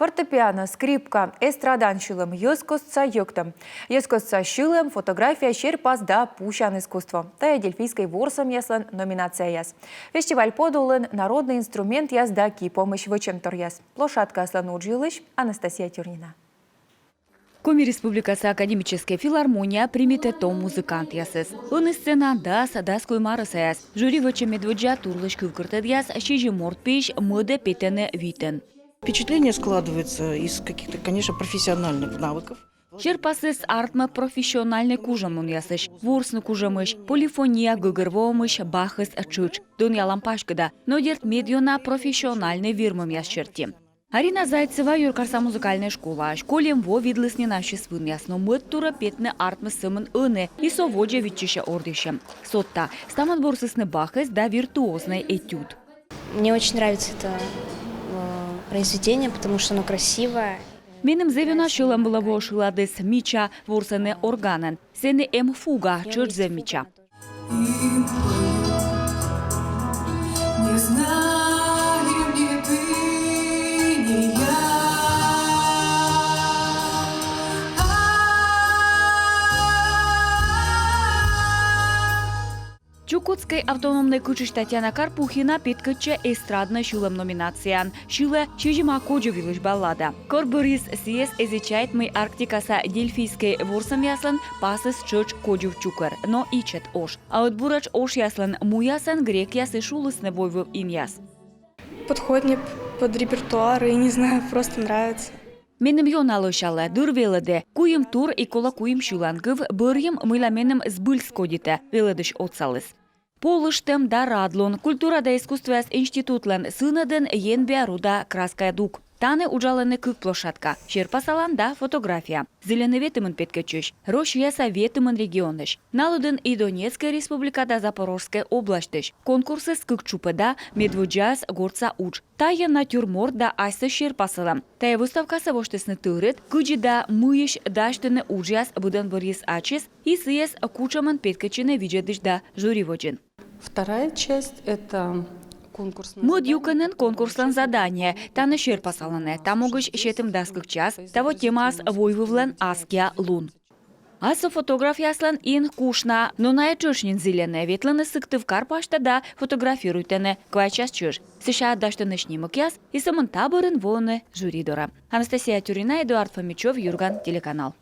Фортепиано, скрипка, эстрадан шилым, ёскостца ёктым. Ёскостца шилым, фотография шерпас да пущан искусство. Тая дельфийской ворсом яслан номинация яс. Фестиваль подулын народный инструмент яс да ки помощь вычемтор яс. Площадка аслан уджилыш, Анастасия Тюрнина. Коми Республикасы академическая филармония примет музыкант ясыз. Он сцена дас коймарысы яс. Жюри вычем медведжа турлыш кывкыртыд яс, щежи мортпеш моды петене витен. Впечатление складывается из каких-то, конечно, профессиональных навыков. Шерпасыз артма профессиональный кужамын ясыш. Ворсны кужамыш, полифония гыгырвомыш, бахыз чуч. Дунья лампашкада, но дерт медиона профессиональный вирмам ясчерти. Арина Зайцева юркарса музыкальная школа. Школем во видлысне наши свын ясно мыт тура петны артмы сымын ыны и соводжа витчиша ордыше. Сотта, стаман борсысны бахыз да виртуозный этюд. Мне очень нравится это произведение, потому что оно красивое. Менем зевена шилам было во шиладес мича ворсене органен. Сене фуга чырзе мича. Не знали ни ты, ни я. Чукотской автономной кучиш Татьяна Карпухина питкача эстрадная шилам номинация. Шила чижима коджевилыш баллада. Корборис сиес изучает мы Арктикаса дельфийской ворсам яслан пасыс чоч коджев чукар, но ичет ош. А от бурач ош яслан муясан грек ясы шулысны войвов им яс. Подходит мне под репертуар и не знаю, просто нравится. Менем йоналышалы дурвеледе куем тур и кола куем шулангыв бырьем мыла менем сбыль скодите веледыш отсалыс. Полыштем да радлон, культура да искусство с институтлен сынаден енбе руда краская дук. Таны уджалены кык площадка, шерпасалан да фотография. Зеленый ветымын петкачыш, рош яса ветымын регионыш. Налуден и Донецкая республика да Запорожская облаштыш. Конкурсы с кык чупы да медвуджаз горца уч. Тая натюрморт да айсы шерпасалам. Тая выставка савоштесны тырыт, кыджи да мыйыш даштыны уджаз буден борис ачес и сыес кучамын петкачыны виджедыш да жюриводжин. Вторая часть – это конкурсное Модюканен конкурслан задание. Таны шерпасаланы. Тамогыш щетым даскык час. Того темас войвывлен аския лун. Асо фотографияслан ин кушна, но на чушнин зеленая ветланы сыктыв карпашта да фотографируйтене квай час чуш. США даштаны снимок яс и самын табырын воны жюридора. Анастасия Тюрина, Эдуард Фомичев, Юрган, телеканал.